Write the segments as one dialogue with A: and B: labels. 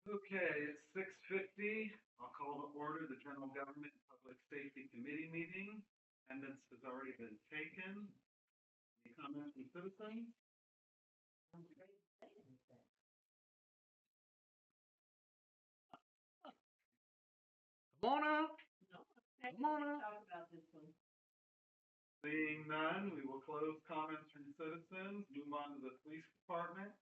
A: Okay, it's 6:50. I'll call to order the General Government and Public Safety Committee meeting. Attendance has already been taken. Any comments from citizens?
B: Come on up. Come on up.
C: Talk about this one.
A: Seeing none, we will close comments from citizens, move on to the police department.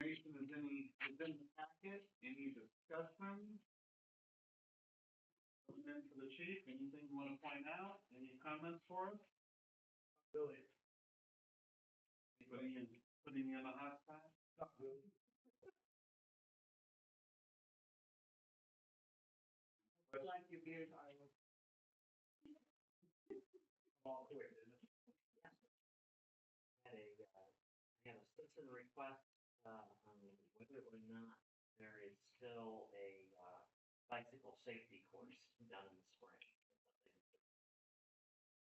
A: Information is in the packet. Any discussion? Coming in for the chief, anything you want to point out? Any comments for us?
D: Really,
A: Anybody putting you on a hot spot?
D: not really.
C: Like your beard, I was.
D: All quick, isn't it?
B: Had a, I have a citizen request, on whether or not there is still a, bicycle safety course down in the spring.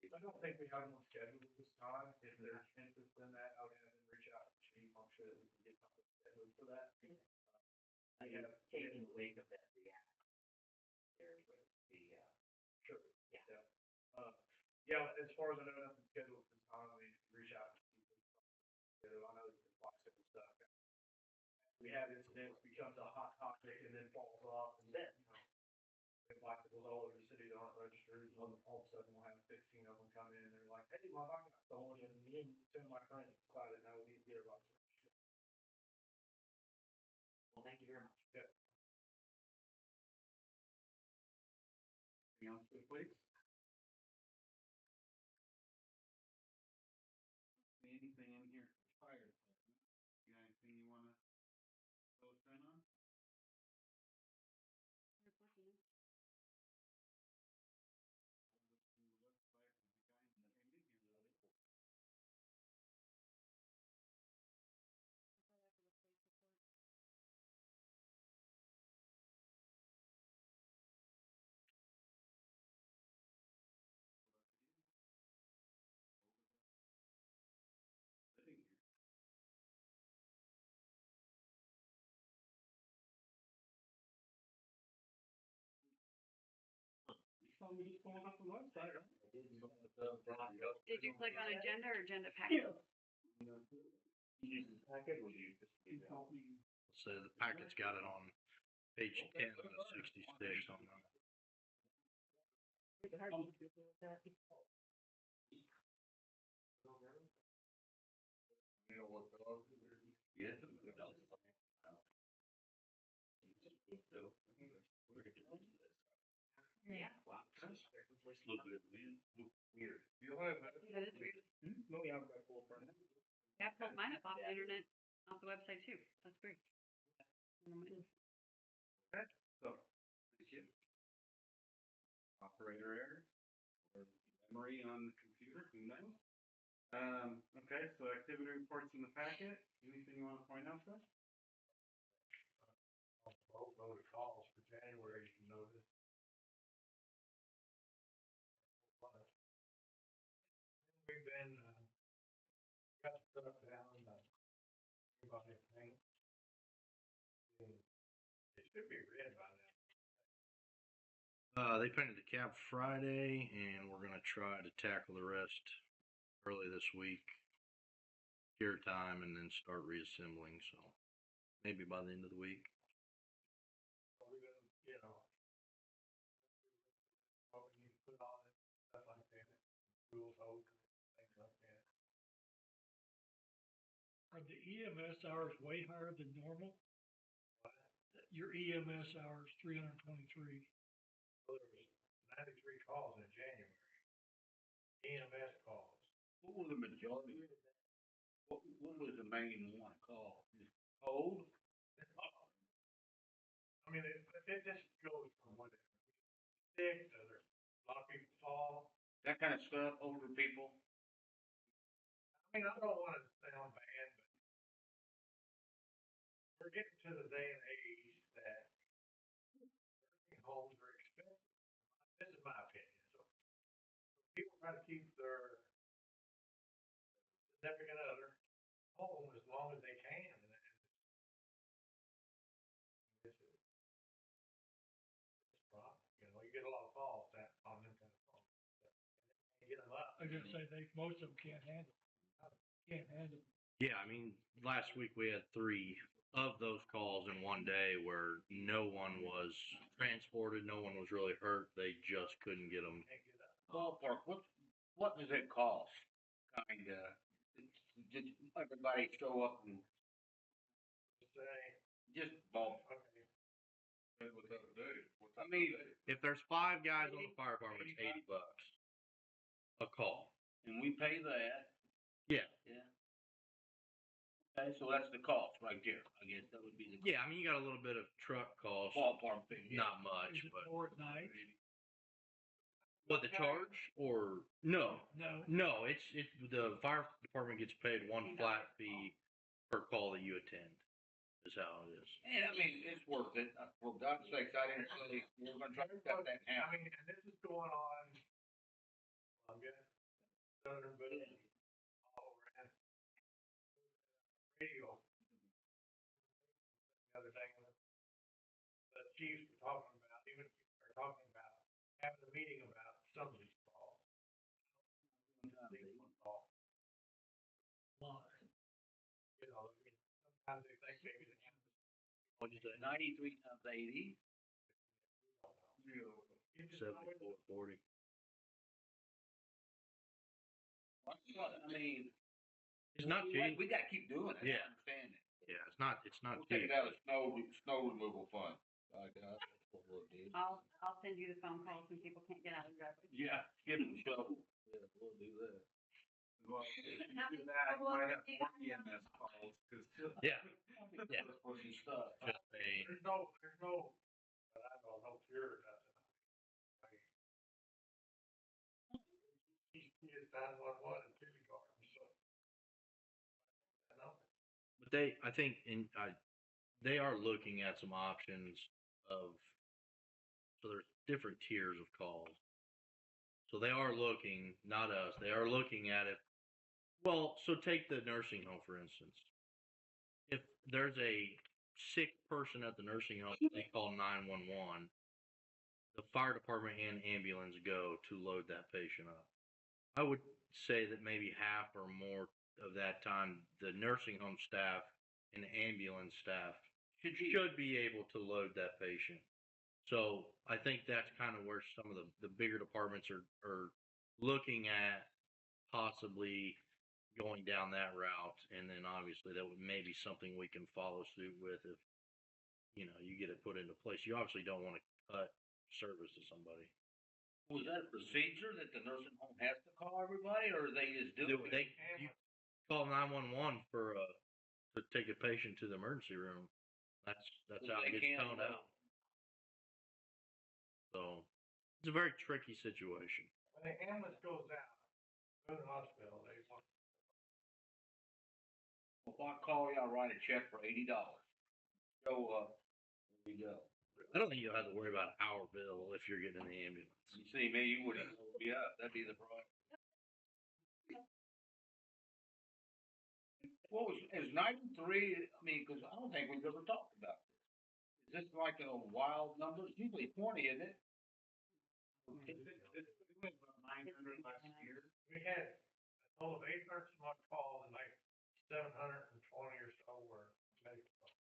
D: I don't think we have one scheduled at this time. If there's interest in that, I would have them reach out to the chief. I'm sure that we can get something scheduled for that.
B: I mean, taking the wake of that react there with the,
D: Sure.
B: Yeah.
D: Yeah, as far as I know, nothing scheduled at this time. I mean, reach out to people. I know there's bicycle stuff. We have incidents, becomes a hot topic and then falls off and then, if bicycles all over the city that aren't registered, all of a sudden we'll have 15 of them come in and they're like, hey, my bike got stolen, and me and two of my friends decided now we need to get a bike.
B: well, thank you very much.
D: Yeah.
A: Anything else for the police? See anything in here for fire department? You got anything you wanna fill us in on? From the website of the guy who came in here today. Sitting here. So we just going off the website, right?
C: Did you click on agenda or agenda packet?
B: So the packet's got it on page 10 of 66 on the.
A: Yes.
C: Yeah.
B: Wow.
A: A little bit weird. You have that?
C: That is weird.
D: No, we haven't got a full front.
C: I pulled mine up off the internet, off the website too. That's weird.
A: So, thank you. Operator error or memory on the computer, who knows? Okay, so activity reports in the packet. Anything you want to point out, sir?
D: Boatload of calls for January, you notice. We've been, got stuff down, about everything. It should be read by now.
B: They painted the cab Friday, and we're gonna try to tackle the rest early this week. Here time, and then start reassembling. So maybe by the end of the week.
D: We're gonna, what we need to put on it, stuff like that, rules, oak, things like that.
E: Are the EMS hours way higher than normal? Your EMS hours, 323.
D: So there was 93 calls in January. EMS calls.
A: What was the majority? What was the main one called? Cold?
D: I mean, it just goes from whatever. Sick, other, a lot of people fall.
A: That kind of stuff, older people.
D: I mean, I don't want to sound bad, but we're getting to the day and age that nursing homes are expensive. This is my opinion. So people try to keep their significant other
E: home as long as they can. And it's a problem. You know, you get a lot of calls on them kind of phones. And get them up. I was gonna say, most of them can't handle it.
F: Yeah, I mean, last week we had 3 of those calls in one day where no one was transported, no one was really hurt. They just couldn't get them.
E: Can't get up.
G: Ballpark, what does it cost? Kinda, did everybody show up and
E: Say,
G: just ball?
E: okay,
G: I mean,
F: If there's 5 guys on the fire department, it's $80 a call.
G: and we pay that,
F: Yeah.
G: yeah. Okay, so that's the cost right there. I guess that would be the
F: Yeah, I mean, you got a little bit of truck cost,
G: ballpark figure.
F: not much,
E: is it
F: but
E: more at night?
F: what the charge or no,
E: No.
F: it's the fire department gets paid one flat fee per call that you attend. Is how it is.
G: And I mean, it's worth it. For God's sakes, I didn't say we're gonna try to cut that in half.
E: I mean, and this is going on, I'm getting southern, but all over and radio. The other day, the chiefs were talking about, even they're talking about having a meeting about some of these calls. Why? You know, sometimes they think maybe the
F: What'd you say?
G: 93 times 80.
E: you just
F: 74.40.
G: I mean,
F: It's not cheap.
G: we gotta keep doing it.
F: Yeah.
G: I understand it.
F: Yeah, it's not
G: We'll take
F: cheap.
G: it out of snow removal fund. That's what we'll do.
C: I'll send you the phone calls when people can't get out of the driveway.
G: Yeah, give them a shovel. Yeah, we'll do that.
A: Well, if you do that, you might have more EMS calls, cause.
F: Yeah. Yeah.
G: Let's put some stuff.
F: Just a
E: there's no, but I don't know fear or nothing. He is 911 and kindergarten, so. I know.
F: But I think, they are looking at some options of, so there's different tiers of calls. So they are looking, not us, they are looking at it. Well, so take the nursing home, for instance. If there's a sick person at the nursing home, they call 911. The fire department and ambulance go to load that patient up. I would say that maybe half or more of that time, the nursing home staff and ambulance staff should be able to load that patient. So I think that's kind of where some of the bigger departments are looking at possibly going down that route. And then obviously that would maybe something we can follow suit with if, you know, you get it put into place. You obviously don't want to cut service to somebody.
G: Was that a procedure that the nursing home has to call everybody, or they just do it?
F: You call 911 for to take a patient to the emergency room. That's how it gets toned out. So it's a very tricky situation.
E: When the ambulance goes out, go to the hospital, they want.
G: If I call you, I'll write a check for $80. Show up, there you go.
F: I don't think you'll have to worry about our bill if you're getting in the ambulance.
G: You see me, you wouldn't, yeah, that'd be the problem. What was, is 93, I mean, cause I don't think we've ever talked about this. Is this like a wild number? It's usually 20, isn't it?
A: It was about 900 last year.
E: We had a total of 800 some odd calls and like 720 or so were medical calls.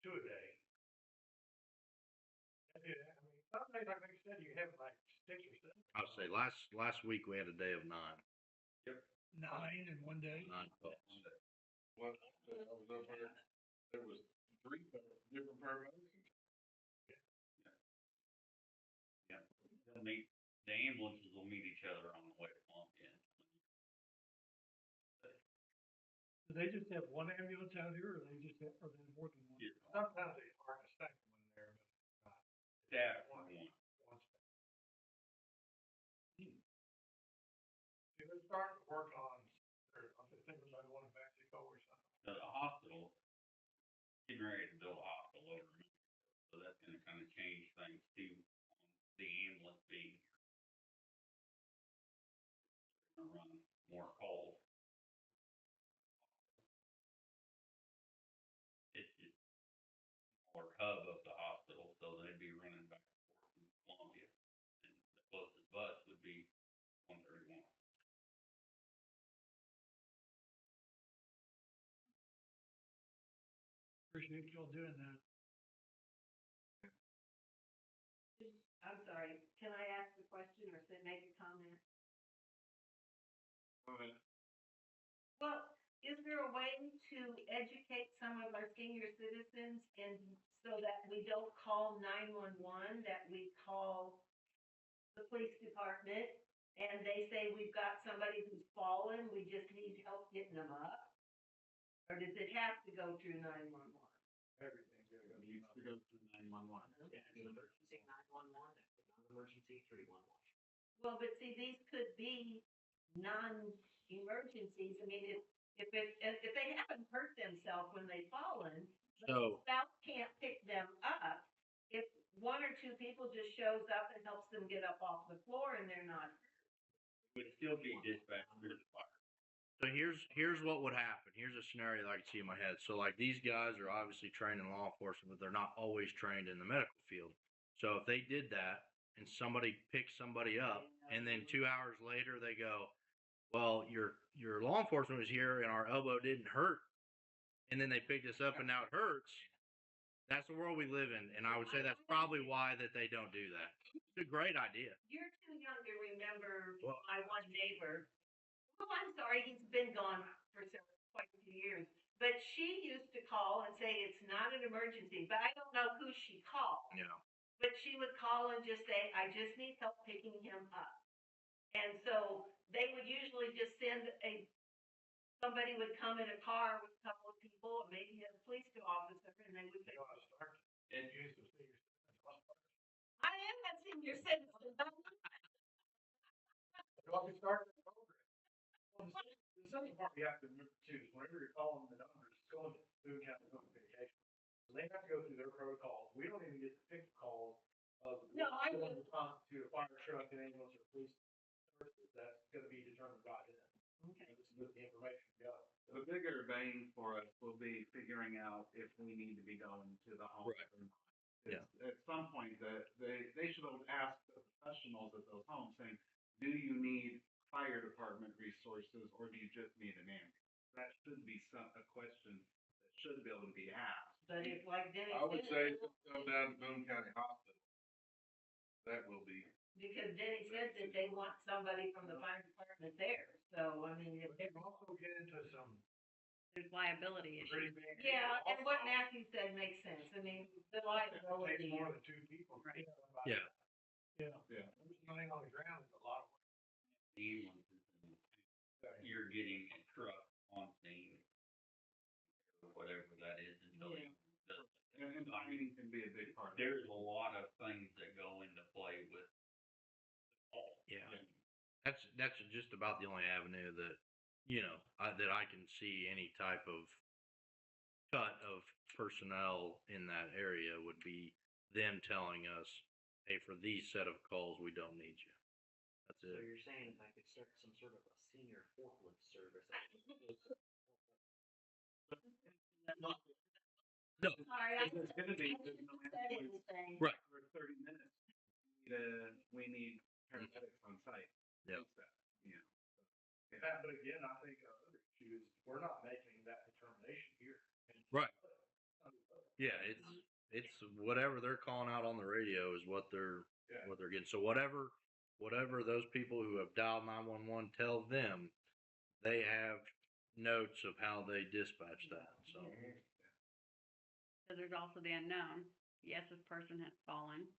E: 2 a day. Yeah, I mean, some days, like you said, you have like 6 or 7.
F: I would say last week we had a day of 9
E: 9 in one day?
F: calls.
H: Well, I was over there, there was 3 different paramedics.
I: Yeah, they'll meet, the ambulances will meet each other on the way to Columbia.
E: Do they just have one ambulance out here, or they just have, or they have more than one?
I: Yeah.
E: Sometimes they park a second one there, but
I: Staff,
E: one
I: one.
E: staff. See, they're starting to work on, I'm just thinking about going to Mexico or something.
I: The hospital, getting ready to build a hospital over in Mexico, so that's gonna kind of change things too, on the ambulance being here. Gonna run more calls. hub of the hospital, so they'd be running back and forth from Columbia. And the closest bus would be 131.
E: Appreciate y'all doing that.
J: I'm sorry, can I ask a question or say, make a comment?
A: Go ahead.
J: Well, is there a way to educate some of our senior citizens and so that we don't call 911, that we call the police department and they say we've got somebody who's fallen, we just need help getting them up? Or does it have to go through 911?
D: Everything's gonna go.
A: Needs to go through 911.
B: Yeah, it's emergency 911, it's non-emergency 311.
J: Well, but see, these could be non-emergencies. I mean, if they haven't hurt themselves when they've fallen, but
F: So-
J: the spouse can't pick them up. If one or two people just shows up and helps them get up off the floor and they're not,
I: Would still be dispatched through the fire.
F: So here's what would happen. Here's a scenario that I can see in my head. So like these guys are obviously trained in law enforcement, but they're not always trained in the medical field. So if they did that and somebody picked somebody up and then 2 hours later they go, well, your law enforcement was here and our elbow didn't hurt. And then they picked us up and now it hurts. That's the world we live in. And I would say that's probably why that they don't do that. It's a great idea.
J: you're too young to remember
F: Well-
J: my one neighbor. Oh, I'm sorry, he's been gone for quite a few years. But she used to call and say it's not an emergency, but I don't know who she called.
F: Yeah.
J: But she would call and just say, I just need help picking him up. And so they would usually just send somebody would come in a car with a couple of people, or maybe a police officer, and they would
E: They
J: say,
E: ought to start
I: And
E: use the senior citizens.
J: I am a senior citizen.
D: They ought to start the program. Well, the second part you have to remember too, is whenever you're calling the numbers, it's going to Boone County Public Communications. So they have to go through their protocols. We don't even get to pick the calls of
J: No, I
D: what's
J: know.
D: going to constitute a fire truck, an ambulance, or police services. That's gonna be determined by them.
J: Okay.
D: This is with the information we got.
A: The bigger bang for us will be figuring out if we need to be going to the home
F: Right.
A: or not.
F: Yeah.
A: At some point, that they should have asked the professionals at those homes saying, do you need fire department resources or do you just need an ambulance? That should be a question that should be able to be asked.
J: But if, like Denny
H: I would say
J: said,
H: come down to Boone County Hospital. That will be,
J: because Denny said that they want somebody from the fire department there, so, I mean, if
E: But
J: they're.
E: you also get into some
C: There's liability
E: pretty
C: issues.
E: big.
J: Yeah, and what Matthew said makes sense. I mean, the
E: It
J: liability.
E: takes more than two people.
C: Right.
F: Yeah.
E: Yeah.
A: Yeah.
E: Laying on the ground is a lot of work.
I: the ambulances, and you're getting a truck on scene, or whatever that is, until
J: Yeah.
I: you does it.
A: And training can be a big part of it.
I: There's a lot of things that go into play with the call.
F: Yeah. That's just about the only avenue that, that I can see any type of cut of personnel in that area would be them telling us, hey, for these set of calls, we don't need you. That's
B: So
F: it.
B: you're saying if I could start some sort of a senior forklift service?
F: No.
J: Sorry, I
A: There's gonna be,
J: I
A: there's no
J: shouldn't have said
A: ambulance
J: anything.
F: Right.
A: for 30 minutes. We need paramedics on site.
F: Yeah.
A: Fix that, you know.
D: But again, I think another issue is we're not making that determination here.
F: Right. Yeah, it's whatever they're calling out on the radio is what they're
D: Yeah.
F: getting. So whatever those people who have dialed 911 tell them, they have notes of how they dispatch that. So
C: So there's also the unknown. Yes, this person has fallen.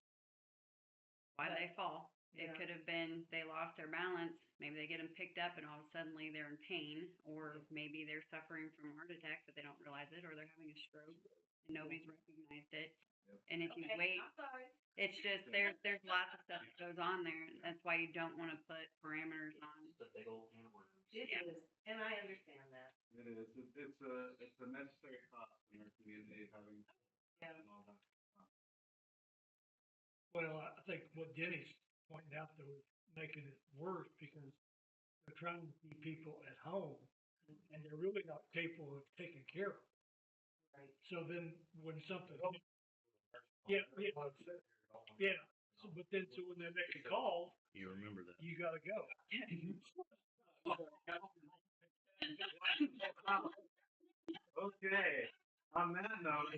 C: Why did they fall? It
J: Yeah.
C: could have been they lost their balance. Maybe they get them picked up and all of a sudden they're in pain, or maybe they're suffering from a heart attack but they don't realize it, or they're having a stroke and nobody's recognized it.
A: Yep.
C: And if you
J: Okay,
C: wait,
J: I'm sorry.
C: it's just there's lots of stuff that goes on there. And that's why you don't want to put parameters on.
B: It's a big old can of worms.
J: It
C: Yeah.
J: is, and I understand that.
A: It is. It's a necessary cost in our community having
J: Yeah.
A: and all that.
E: Well, I think what Denny's pointing out though is making it worse because they're trying to keep people at home and they're really not capable of taking care of.
J: Right.
E: So then when something Yeah, yeah, so, but then, so when they make a call,
F: You remember that.
E: you gotta go.
A: Okay, on that note.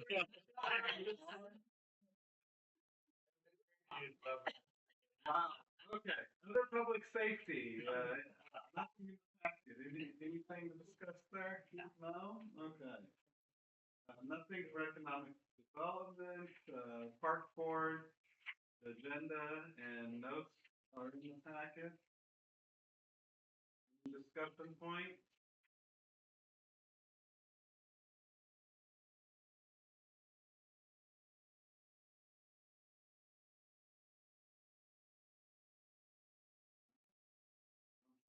A: Wow, okay, under public safety, nothing impacted, anything to discuss there?
C: No.
A: No, okay. Nothing for economic development, park board, agenda and notes are in the packet. Discussion point?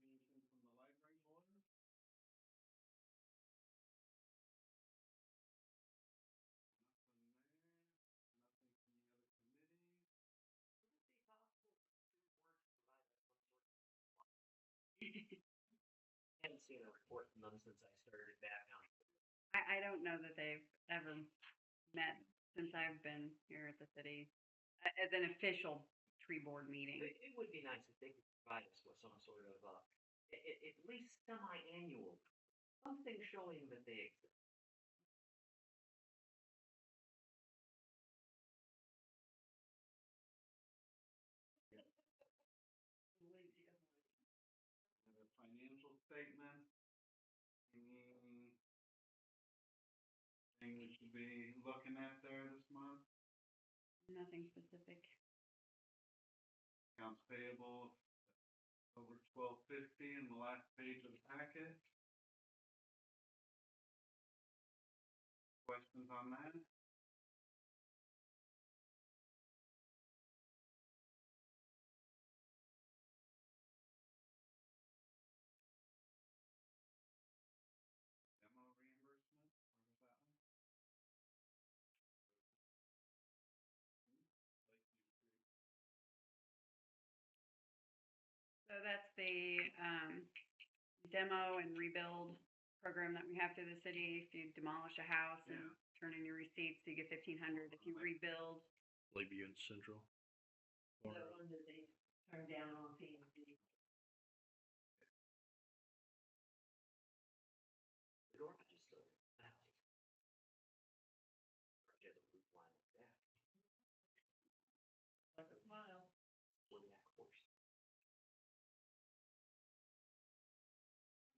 A: Anything from the library board? Nothing there, nothing from the other committees.
B: Haven't seen a report from them since I started back on.
C: I don't know that they've ever met since I've been here at the city as an official tree board meeting.
B: It would be nice if they could provide us with some sort of, at least semi-annual, something showing that they exist.
A: The financial statement. Anything we should be looking at there this month?
C: Nothing specific.
A: Accounts payable over 1250 in the last page of the packet. Questions on that? Demo reimbursement, where was that one?
C: So that's the demo and rebuild program that we have through the city. If you demolish a house and
A: Yeah.
C: turn in your receipts, you get 1,500. If you rebuild,
F: Lakeview and Central.
J: The one that they turned down on P&Z.
B: The garage is still there. Get a roof line like that.
J: Like a mile.
B: Kodiak horse.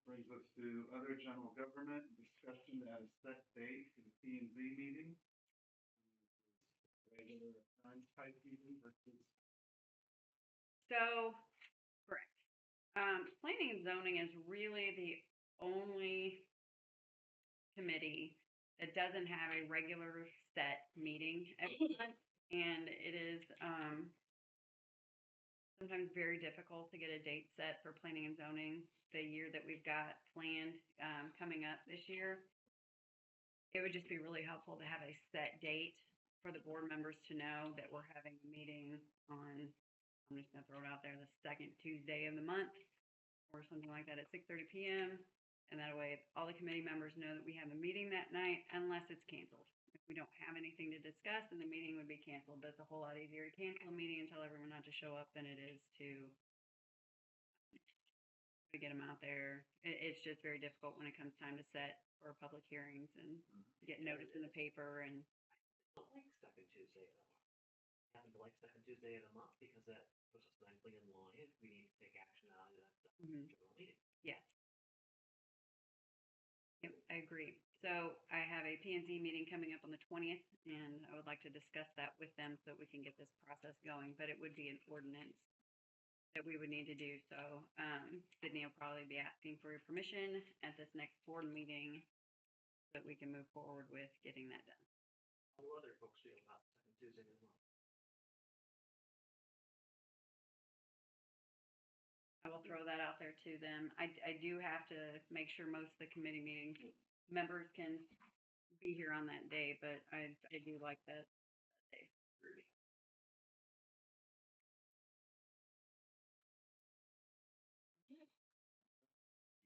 A: Brings us to other general government discussion at a set date for the P and Z meeting. Regular occurrence type meeting versus.
C: so correct. Planning and zoning is really the only committee that doesn't have a regular set meeting every month, and it is sometimes very difficult to get a date set for planning and zoning the year that we've got planned coming up this year. It would just be really helpful to have a set date for the board members to know that we're having a meeting on, I'm just gonna throw it out there, the second Tuesday of the month or something like that at 6:30 PM. And that way, all the committee members know that we have a meeting that night unless it's canceled. If we don't have anything to discuss, then the meeting would be canceled. But it's a whole lot easier to cancel a meeting and tell everyone not to show up than it is to get them out there. It's just very difficult when it comes time to set for public hearings and get notice in the paper and.
B: I like second Tuesday of the month. I happen to like second Tuesday of the month because that puts us nicely in line if we need to take action out of that stuff. General meeting.
C: Yes. Yep, I agree. So I have a P and Z meeting coming up on the 20th, and I would like to discuss that with them so we can get this process going, but it would be an ordinance that we would need to do. So Sydney will probably be asking for your permission at this next board meeting so that we can move forward with getting that done.
B: How do other folks feel about second Tuesday of the month?
C: I will throw that out there to them. I do have to make sure most of the committee meeting members can be here on that day, but I do like that day.
B: Ruby?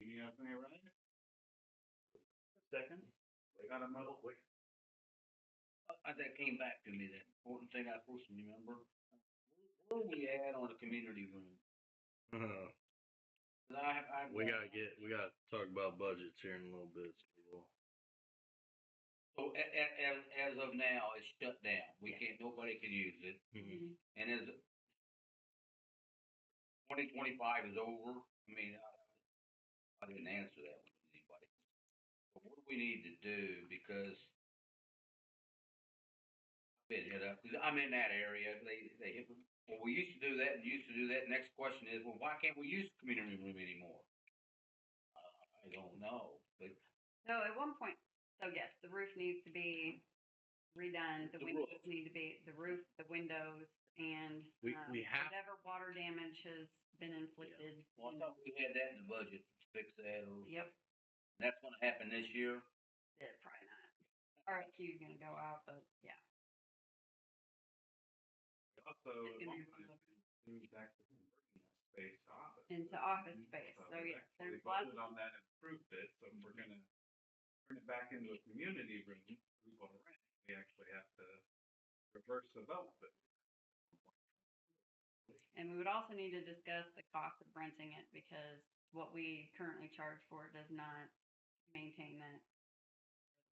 A: You have any right?
D: Second.
A: We got a mo, wait,
G: That came back to me, that important thing I was supposed to remember. Where are we at on the community room? 'Cause
F: We gotta talk about budgets here in a little bit.
G: So as of now, it's shut down. Nobody can use it.
F: Mhm.
G: And as 2025 is over, I mean, I didn't answer that one to anybody. But what do we need to do? Because I've been hit up, 'cause I'm in that area. They hit, well, we used to do that and used to do that. Next question is, well, why can't we use the community room anymore? I don't know, but
C: So at one point, so yes, the roof needs to be redone, the
G: The
C: windows
G: roof.
C: need to be, the roof, the windows, and,
F: We have-
C: whatever water damage has been inflicted.
G: well, I thought we had that in the budget to fix that, or
C: Yep,
G: that's gonna happen this year.
C: yeah, probably not. RFQ is gonna go out, but yeah.
A: Also,
C: It's
A: at
C: gonna
A: one
C: be
A: point,
C: one of
A: moved back to converting that space to office.
C: Into office space,
A: So
C: so
A: we
C: yeah,
A: actually
C: there's lots.
A: voted on that and approved it, so if we're gonna turn it back into a community room, we want to rent, we actually have to reverse the vote, but
C: And we would also need to discuss the cost of renting it because what we currently charge for it does not maintain that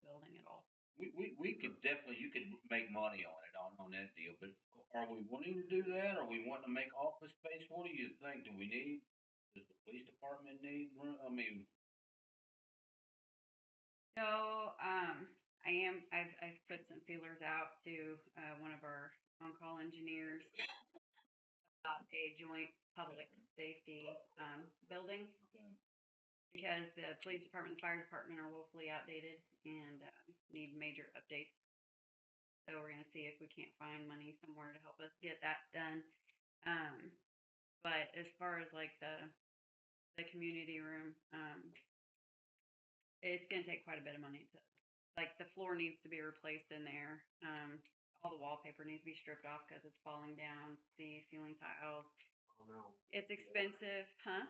C: building at all.
G: We could definitely, you could make money on it, on that deal, but are we wanting to do that? Are we wanting to make office space? What do you think? Does the police department need room? I mean,
C: So, I've put some feelers out to, one of our on-call engineers about a joint public safety, building. Because the police department and fire department are woefully outdated and, need major updates. So we're gonna see if we can't find money somewhere to help us get that done. But as far as like the community room, it's gonna take quite a bit of money to, like, the floor needs to be replaced in there. All the wallpaper needs to be stripped off because it's falling down, the ceiling tiles.
B: Oh, no,
C: It's expensive, huh?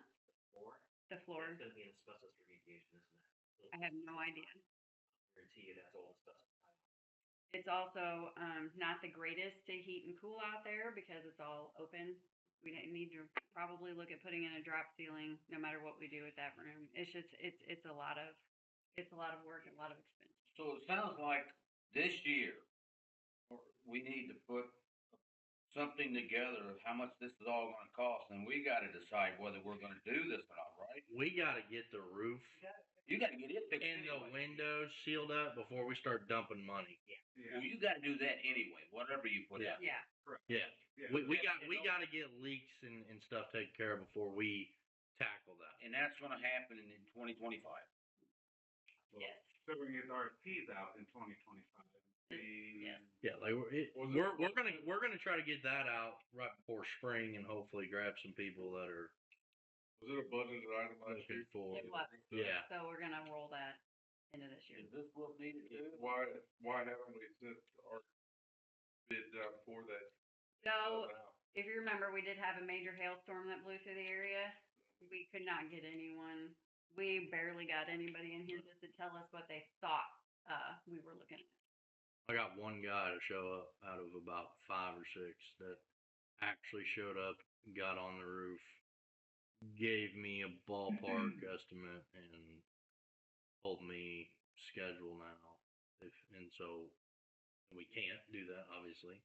B: floor?
C: The floor,
B: It's gonna be an asbestos remediation, isn't it?
C: I have no idea.
B: Guarantee you that's all asbestos.
C: It's also, not the greatest to heat and cool out there because it's all open. We need to probably look at putting in a drop ceiling, no matter what we do with that room. It's just, it's a lot of work and a lot of expense.
G: so it sounds like this year, we need to put something together of how much this is all gonna cost, and we gotta decide whether we're gonna do this or not, right?
F: We gotta get the roof
G: You gotta get it fixed
F: and the
G: anyway.
F: windows sealed up before we start dumping money.
A: yeah.
G: Well, you gotta do that anyway, whatever you put out.
C: Yeah,
F: Yeah,
A: Yeah.
F: we gotta get leaks and stuff taken care of before we tackle that.
G: And that's gonna happen in 2025.
C: yes.
A: So we're gonna get the RFPs out in 2025.
C: Yes.
F: Yeah, like we're gonna try to get that out right before spring and hopefully grab some people that are
H: Was it a budgeted item last
F: looking
H: year?
F: for.
C: It was.
F: Yeah,
C: So we're gonna roll that into this year.
G: Is this what needed to do?
H: Why haven't we sent our bid out for that?
C: So
H: Now?
C: if you remember, we did have a major hailstorm that blew through the area. We could not get anyone. We barely got anybody in here just to tell us what they thought, we were looking at.
F: I got one guy to show up out of about 5 or 6 that actually showed up, got on the roof, gave me a ballpark estimate, and told me schedule now. And so we can't do that, obviously.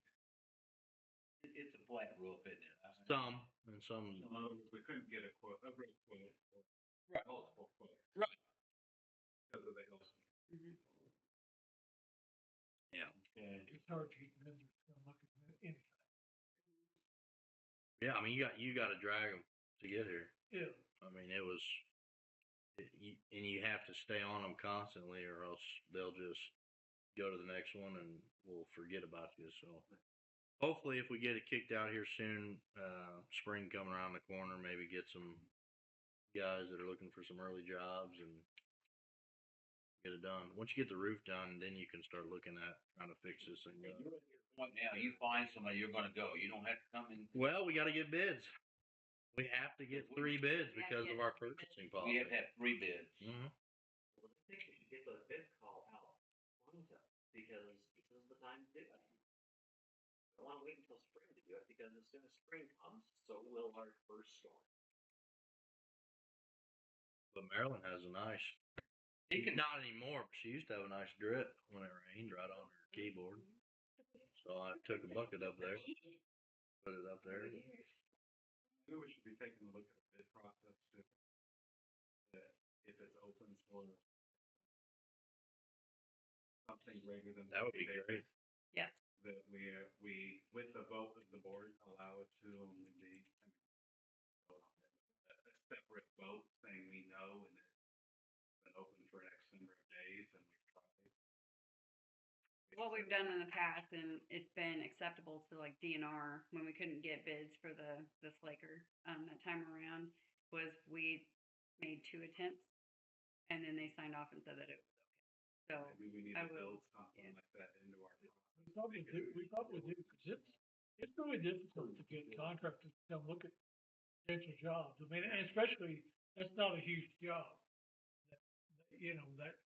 G: It's a flat roof, isn't it?
F: Some and some.
A: In other words, we couldn't get a quote, a real quote, or
G: Right.
A: multiple quotes.
G: Right.
A: Because of the hailstorm.
C: Mhm.
F: Yeah.
G: Okay.
E: It's hard to get vendors to look at anything.
F: Yeah, I mean you got to drag them to get here.
E: Yeah.
F: I mean it was, and you have to stay on them constantly, or else they'll just go to the next one and we'll forget about you. So hopefully, if we get it kicked out here soon, spring coming around the corner, maybe get some guys that are looking for some early jobs and get it done. Once you get the roof done, then you can start looking at trying to fix this thing
G: You're
F: up.
G: at your point now, you find somebody, you're gonna go. You don't have to come in.
F: Well, we got to get bids. We have to get 3 bids
C: We have to
F: because
C: get
F: of our
C: 3 bids.
F: purchasing
G: We
F: policy.
G: have to have 3 bids.
F: Mhm.
B: Well, I think we should get the bid call out pronto, because this is the the time to do it. Don't wanna wait until spring to do it, because as soon as spring comes, so will our first storm.
F: But Marilyn has a nice, not anymore, but she used to have a nice drip when it rained right on her keyboard. So I took a bucket up there, put it up there.
A: Maybe we should be taking a look at the bid process too. That if it's open for something greater than.
F: That would be
A: 50 days,
F: great.
C: Yes.
A: That we, with the vote of the board, allow it to only be, a separate vote saying we know and it's been open for X number of days and we've tried.
C: What we've done in the past, and it's been acceptable to like DNR, when we couldn't get bids for the Slaker, that time around, was we made 2 attempts, and then they signed off and said that it was okay. So,
A: Maybe we need
C: I
A: to
C: will-
A: build something like that into our process.
E: We probably do, cause it's really difficult to get contractors to come look at potential jobs. I mean, and especially, that's not a huge job. You know, that,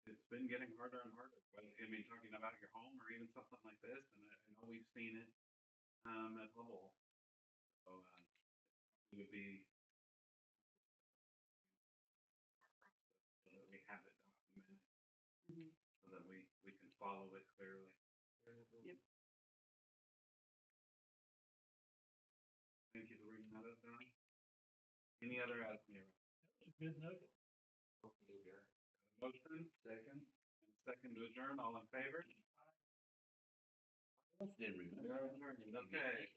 A: It's been getting harder and harder, whether, I mean, talking about your home or even something like this, and I know we've seen it, at Lowell. So, it would be. So that we have it documented,
C: Mhm.
A: so that we can follow it clearly.
C: Yep.
A: Thank you for reading that up, Don. Any other items?
E: that's a good note.
A: Motion, second, and second to adjourn, all in favor?
G: Didn't remember.
A: We are adjourned, okay.